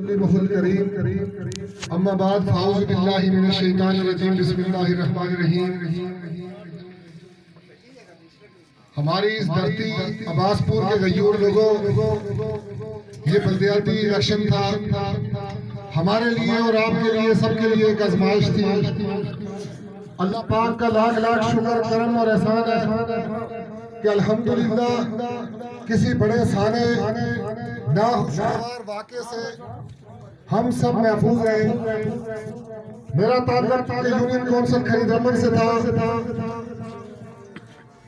الكريم اما بعد فاعوذ باللہ من الشیطان الرجیم بسم اللہ الرحمن الرحیم. ہماری اس دھرتی عباس پور کے غیور لوگوں، یہ بلدیاتی الیکشن تھا ہمارے لیے اور آپ کے لیے، سب کے لیے ایک آزمائش تھی. اللہ پاک کا لاکھ لاکھ شکر، کرم اور احسان ہے کہ الحمدللہ کسی بڑے سانے ناخوشگوار واقعے سے ہم سب محفوظ رہے. میرا تعلق یونین کونسل خرید رمن سے تھا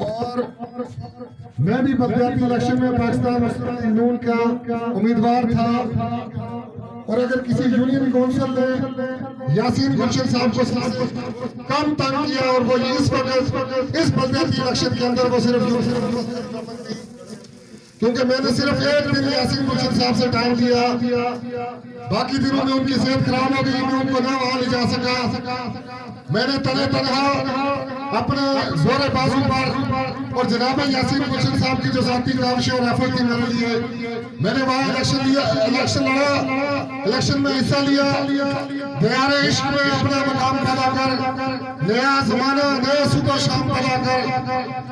اور میں بھی بلدیاتی الیکشن میں پاکستان مسلم نون کا امیدوار تھا. اور اگر کسی یونین کونسل نے یاسین گلشن صاحب کو کم تنگ کیا اور وہ اس وقت اس بلدیاتی الیکشن کے اندر وہ صرف کیونکہ میں نے صرف ایک دن یاسین گلشن صاحب سے ٹائم دیا، باقی دنوں میں ان کی صحت خراب ہو گئی، میں ان کو نہ وہاں لے جا سکا. میں نے تنہا اپنے زور بازو پر اور جناب یاسین گلشن صاحب کی جو ذاتی کاوش اور ایفرٹ تھی میرے لیے، میں نے وہاں الیکشن لڑا، الیکشن میں حصہ لیا، دیار عشق میں اپنا مقام پیدا کر، نیا زمانہ نئے صبح شام پیدا کر.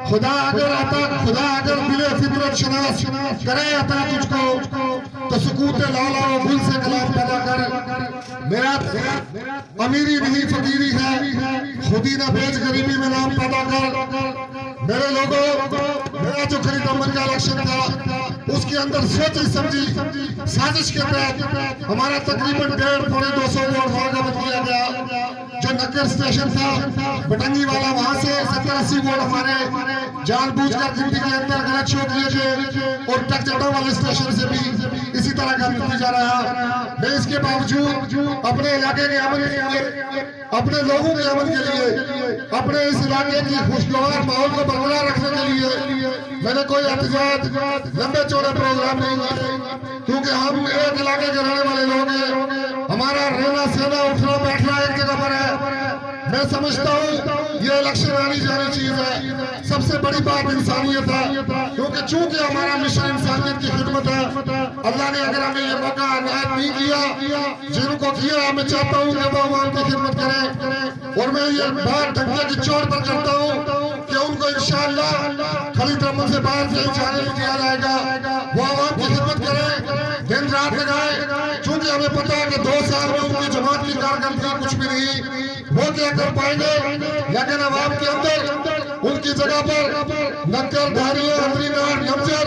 خدا اگر دل فطرت شناس کرے عطا تجھ کو تو سکوت لالا و گل سے کلام پیدا کر. میرا امیری نہیں فقیری ہے، خودی نہ بیچ غریبی میں نام پیدا کر. میرے لوگوں، میرا جو خرید رمن کا الیکشن تھا اس کے اندر سوچی سمجھی سازش کے تحت ہمارا تقریباً 150-200 ووٹ فارغ کیا گیا. جو نکر اسٹیشن تھا بٹنگی والا، وہاں سے 70-80 ووٹ ہمارے جان بوجھ کر گنتی کے اندر غلط شو کیے گئے اور ٹک چٹا والے اسٹیشن سے بھی اسی طرح کا گنتی جا رہا. میں اس کے باوجود اپنے علاقے کے امن کے لیے، اپنے لوگوں کے امن کے لیے، اپنے اس علاقے کی خوشگوار ماحول کو برقرار رکھنے کے لیے میں نے کوئی احتجاج لمبے چوڑے پروگرام نہیں کیے، کیونکہ ہم ایک علاقے کے رہنے والے لوگ ہیں. ہمارا رہنا سہنا اٹھنا بیٹھنا ایک جگہ پر ہے. میں سمجھتا ہوں یہ الیکشن آنی جانی چیز ہے. سب سے بڑی بات انسانیت ہے، کیونکہ چونکہ ہمارا مشن انسانیت کی خدمت ہے. اللہ نے اگر ہمیں یہ موقع عنایت نہیں کیا، جن کو کیا میں چاہتا ہوں کہ وہ عوام کی خدمت کریں. اور میں یہ بات ڈنکے کی چوٹ پر کرتا ہوں کہ ان کو انشاءاللہ خرید رمن سے باہر کہیں جانے نہیں دیا جائے گا. وہ عوام کی خدمت کریں، دن رات لگائیں، چونکہ ہمیں پتا ہے کہ 2 سال میں ان کی جماعت کی کارکردگی کچھ بھی نہیں، وہ کیا کر پائیں گے. لیکن عوام کے اندر ان کی جگہ پر نکر، دھاریاں، اندری ناٹ، نمجر،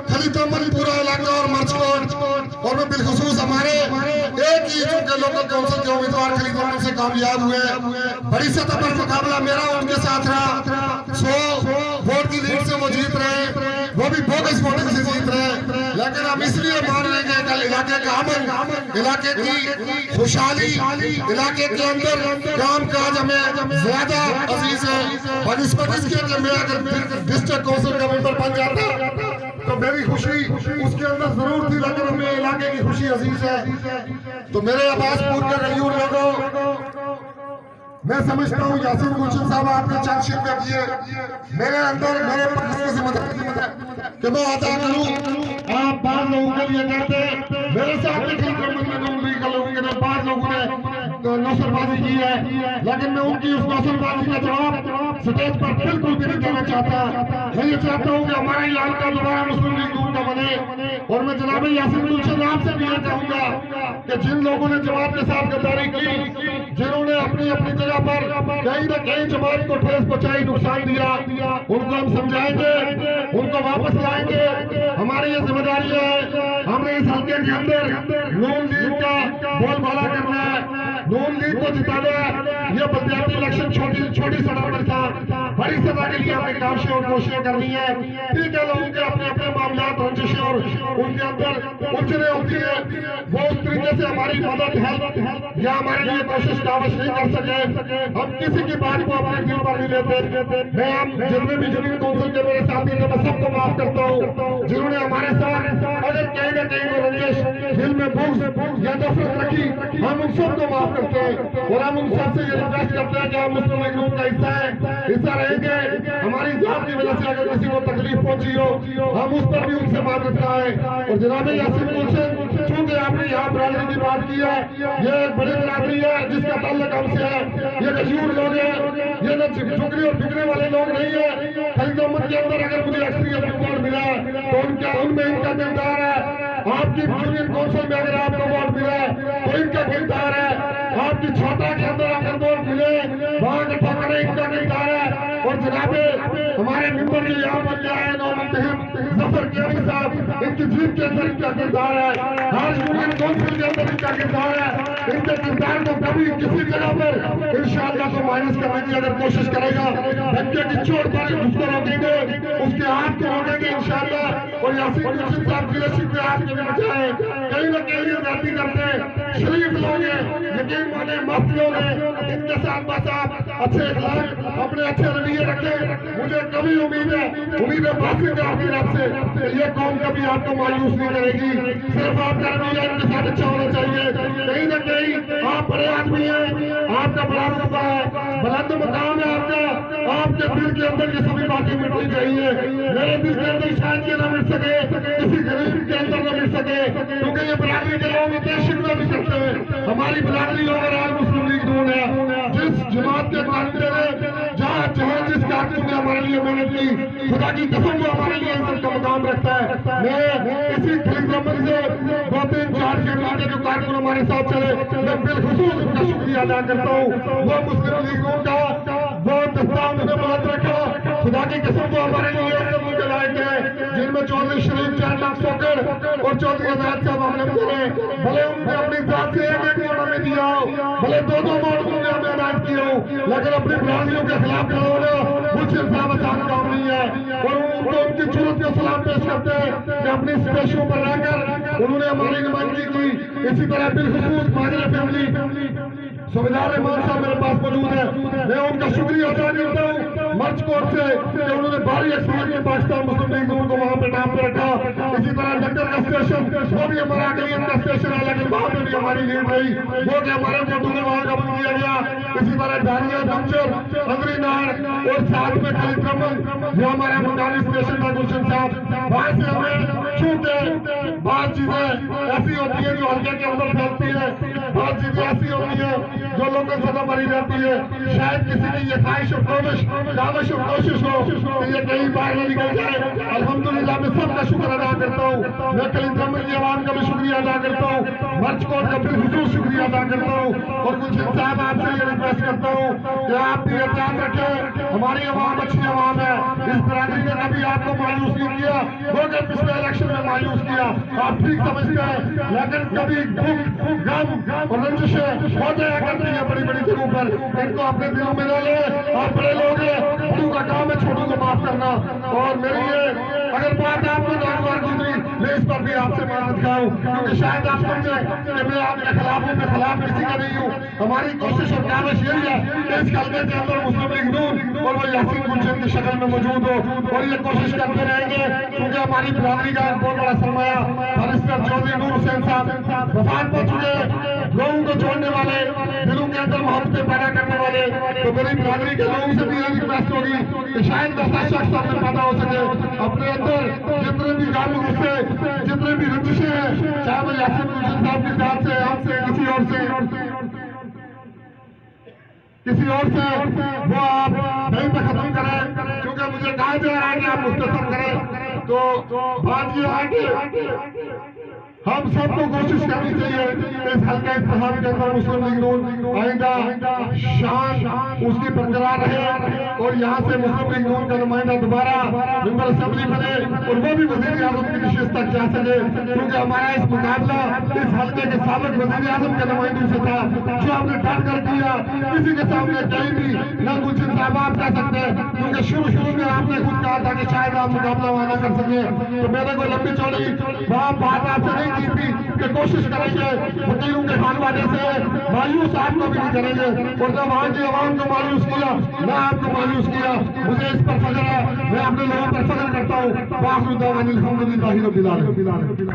خرید رمن، پورا علاقہ اور مرچکوٹ اور میں بالخصوص ہمارے ایک ہی چونکہ لوکل کونسل کے امیدوار خرید رمن سے کامیاب ہوئے. بڑی سطح پر مقابلہ میرا ان کے ساتھ رہا. 100 ووٹ کی لیڈ سے وہ جیت رہے، وہ بھی بوگس ووٹنگ سے جیت رہے. لیکن ہم اس لیے مان رہے ہیں کہ علاقے کا امن، علاقے کی خوشحالی، علاقے کے اندر کام کاج ہمیں زیادہ عزیز ہے. اور اس پر اس کے کہ میں اگر ڈسٹرکٹ کونسل کا ممبر بن جاتا تو میری خوشی اس کے اندر ضرور تھی، لیکن ہمیں علاقے کی خوشی عزیز ہے. تو میرے عباس پور کے غیور لوگوں، میں سمجھتا ہوں یاسین گلشن صاحب آپ نے چند شرکت کیے، میرے اندر میرے پاس کی ذمہ داری کہ میں ادا کروں. آپ بعض لوگوں کے لیے کہتے ہیں میرے ساتھ بھی خرید رمن میں نون لیگ کے لوگوں کے بعض لوگوں نے نوسر بازی کی ہے، لیکن میں ان کی اس نوسر بازی کا جواب سٹیج پر بالکل بھی نہیں دینا چاہتا. میں یہ چاہتا ہوں کہ ہمارا علاقہ دوبارہ مسلم لیگ نون کا بنے. اور میں جناب یاسین گلشن آپ سے بھی یہ کہوں گا کہ جن لوگوں نے جماعت کے ساتھ غداری کی، جنہوں نے اپنی جگہ پر کہیں نہ کہیں جماعت کو ٹھیس پہنچائی، نقصان دیا، ان کو ہم سمجھائیں گے، ان کو واپس لائیں گے. ہماری یہ ذمہ داری ہے. ہم نے اس حلقے کے اندر نون لیگ کا بول بالا کرنا ہے، نون لیگ کو جتانا ہے. یہ بلدیاتی الیکشن چھوٹی سطح پر تھا، بڑی سطح کے لیے ہمیں کاوشیں اور کوششیں کرنی ہے. ٹھیک ہے، لوگوں کے اپنے اپنے معاملات، رنجشیں اور ان کے اندر الجھنیں ہوتی ہیں، وہ اس طریقے سے ہماری مدد ہیلپ یا ہمارے لیے کوشش کاوش نہیں کر سکے. ہم کسی کی بات کو اپنے دل پر نہیں لیتے. میں ہم جتنے بھی یونین کونسل کے میرے ساتھی ہیں میں سب کو معاف کرتا ہوں جنہوں نے ہمارے ساتھ اگر کہیں نہ کہیں وہ رنجش، دل میں بغض یا نفرت رکھی، ہم ان سب کو معاف کرتے ہیں اور ہم ان سب سے یہ ریکویسٹ کرتے ہیں کہ ہم مسلم لیگ نون کا حصہ رہیں گے. ہماری ذات کی وجہ سے اگر کسی کو تکلیف پہنچی ہو ہم اس پر بھی ان سے معذرت خواہ. اور جناب یاسین گلشن چونکہ آپ نے یہاں برادری کی بات کی ہے, یہ ایک بڑی برادری ہے جس کا تعلق ہم سے ہے. یہ کشور لوگ ہیں, یہ نہ جھکنے اور بکنے والے لوگ نہیں ہیں. خالد احمد کے اندر اگر مجھے اکثریت ووٹ ملا تو ان میں ان کا کردار ہے. آپ کی یونین کونسل میں اگر آپ کو ووٹ ملا تو ان کا کردار ہے. آپ کی چھوٹا کے اندر اگر ووٹ ملے وہاں اکٹھا کریں ان کا کردار ہے. اور جناب ہمارے ممبر جو یہاں پر آئے ہیں نو منتخب ظفر کیانی صاحب, ان کی جیت کے اندر ان کا کردار ہے. ہر یونین کونسل کے اندر ان کا کردار ہے. ان کے کردار کو کبھی کسی جگہ پر انشاءاللہ کو مائنس کرنے کی اگر کوشش کرے گا دھکے کی چوٹ پر اس کو روکیں گے, اس کے ہاتھ کو روکیں گے انشاءاللہ. اور یاسین گلشن صاحب کی رشید میں آپ کے بھی بچائیں. کہیں نہ کہیں یہ ذاتی کرتے ہیں, شریف لوگ ہیں, یقین مانے مفت لوگ ہیں, ان کے ساتھ بس آپ اچھے اخلاق اپنے اچھے رویے رکھیں. مجھے کبھی امید ہے باسط آپ کی رب سے کہ یہ قوم کبھی آپ کو مایوس نہیں کرے گی. صرف آپ کا رویہ ان کے ساتھ اچھا ہونا چاہیے. کہیں نہ کہیں آپ بڑے آدمی ہیں, آپ کا بڑا رتبہ ہے, بلند مقام ہے آپ کا. آپ کے دل کے اندر یہ سبھی باتیں مٹنی چاہیے. میرے دل کے اندر شاید یہ نہ مٹ سکے, کسی غریب کے اندر نہ مٹ سکے, کیونکہ یہ برادری کے لوگ اتنے شکوے بھی کرتے ہیں. ہماری برادری اوورآل مسلم لیگ نون ہے. جس جماعت کے قائدے نے جہاں جس کارکن نے ہمارے لیے محنت کی, خدا کی قسم وہ ہمارے لیے عزت کا مقام رکھتا ہے. میں اسی خلیل رحمت سے 2-3-4 کے جو کارکن ہمارے ساتھ چلے میں بالخصوص ان کا شکریہ ادا کرتا ہوں. وہ مسلم لیگ نون کا وہ دستان نے بلند رکھا. خدا کی قسم وہ ہمارے لیے عزت کے لائق ہے. جن میں چودھری شریف 4 لاکھ سوکر اور چودھری آزاد صاحب ہم نے کرے, بھلے ان نے اپنی ذات سے ایک ووٹ ہمیں دیا ہو, بھلے 2-2 ووٹ انہوں نے ہمیں عنایت کیے ہوں, لیکن اپنی برادریوں کے خلاف کھڑا ہونا مجھ سے صاحب آسان کام نہیں ہے. اور ان کو ان کی جرأت کو سلام پیش کرتے ہیں کہ اپنی اسٹیشنوں پر رہ کر انہوں نے ہماری نمائندگی کی. اسی طرح بالخصوص ماجر فیملی سویدار رحمان صاحب میرے پاس موجود ہے, میں ان کا شکریہ ادا کرتا ہوں مرچ کوٹ سے کہ انہوں نے بھاری ایکسپورٹ میں پاکستان مسلم لیگ نون کو وہاں پہ نام پہ رکھا. اسی طرح ڈکر کا اسٹیشن وہ بھی ہمارا اقلیت کا اسٹیشن ہے, لیکن وہاں پہ بھی ہماری لیڈ رہی, وہ کہ ہمارے ووٹوں نے وہاں قبول کیا گیا. اسی طرح ڈھانیا بنچر اندری نار اور ساتھ میں خالد رحمت جو ہمارا مقامی اسٹیشن تھا گلشن صاحب, وہاں سے ہمیں چونکہ بعض چیزیں ایسی ہوتی ہیں جو حلقے کے اندر پھیلتی ہیں, بعض چیزیں ایسی ہوتی ہیں جو لوگوں سطح پر ہی رہتی ہے. شاید کسی کی یہ خواہش اور کاوش اور کوشش ہو کہ یہ کہیں باہر نہ نکل جائے. الحمدللہ میں سب کا شکر ادا کرتا ہوں. میں خالد رحمت کی عوام کا بھی شکریہ ادا کرتا ہوں, مرچ کوٹ کا بالخصوص شکریہ ادا کرتا ہوں. اور گلشن صاحب آپ سے یہ ریکویسٹ کرتا ہوں کہ آپ بھی احتیاط رکھیں. ہماری عوام اچھی عوام ہے, اس برادری نے کبھی آپ کو مایوس نہیں کیا, وہ کہ پچھلے الیکشن میں مایوس کیا آپ ٹھیک سمجھتے ہیں, لیکن کبھی دکھ غم اور رنجشیں ہو جایا کرتی ہیں بڑی بڑی جگہوں پر. ان کو اپنے دلوں میں نہ لیں, آپ بڑے لوگ ہیں, بڑوں کا کام ہے چھوٹوں کو معاف کرنا. اور میری یہ اگر بات آپ کو ناگوار گزری میں اس پر بھی آپ سے معذرت کھاؤں, کیونکہ شاید آپ سمجھیں کہ میں آپ کے خلاف ہوں, میں خلاف کسی کا نہیں ہوں. ہماری کوشش اور کاوش یہی ہے کہ اس حلقے کے اندر مسلم لیگ نون اور وہ یاسین گلشن کی شکل میں موجود ہو, اور یہ کوشش کرتے رہیں گے کیونکہ ہماری برادری کا ایک بہت بڑا سرمایہ بارسٹر چودھری نور حسین صاحب وفات پا چکے, لوگوں کو جوڑنے والے, دلوں کے اندر محبتیں پیدا کرنے والے. تو میری برادری کے لوگوں سے بھی یہی ریکویسٹ ہوگی کہ شاید 10 شخص اپنے پیدا ہو سکے اپنے اندر جتنے بھی غم غصے جتنے بھی رنجشیں ہیں, چاہے وہ یاسین گلشن صاحب کی ذات سے, آپ سے, کسی اور سے وہ آپ نہیں پہ ختم کریں, کیونکہ مجھے کہا جا رہا ہے کہ آپ مختصر کریں. تو بات یہ ہے کہ ہم سب کو کوشش کرنی چاہیے کہ اس حلقہ انتخاب کے اندر مسلم لیگ نون آئندہ شان اس کی برقرار رہے, اور یہاں سے مسلم لیگ نون کا نمائندہ دوبارہ ممبر اسمبلی بنے, اور وہ بھی وزیر اعظم کی نشست تک جا سکے, کیونکہ ہمارا اس مقابلہ اس حلقے کے سابق وزیر اعظم کے نمائندوں سے تھا, جو ہم نے ڈٹ کر کیا. کسی کے سامنے کہیں بھی نہ گلشن صاحب آپ کہہ سکتے ہیں, کیونکہ شروع میں آپ نے خود کہا تھا کہ شاید آپ مقابلہ وہاں نہ کر سکیں. تو میں نے کوئی لمبی چوڑی وہاں بات آپ سے نہیں کی تھی کہ کوشش کریں گے وکیلوں کے خانوادے سے مایوس آپ کو بھی نہیں کریں گے, اور نہ وہاں کی عوام کو مایوس کیا نہ آپ کو مایوس کیا. مجھے اس پر فخر ہے, میں اپنے لوگوں پر فخر کرتا ہوں. وآخر دعوانا الحمدللہ رب العالمین.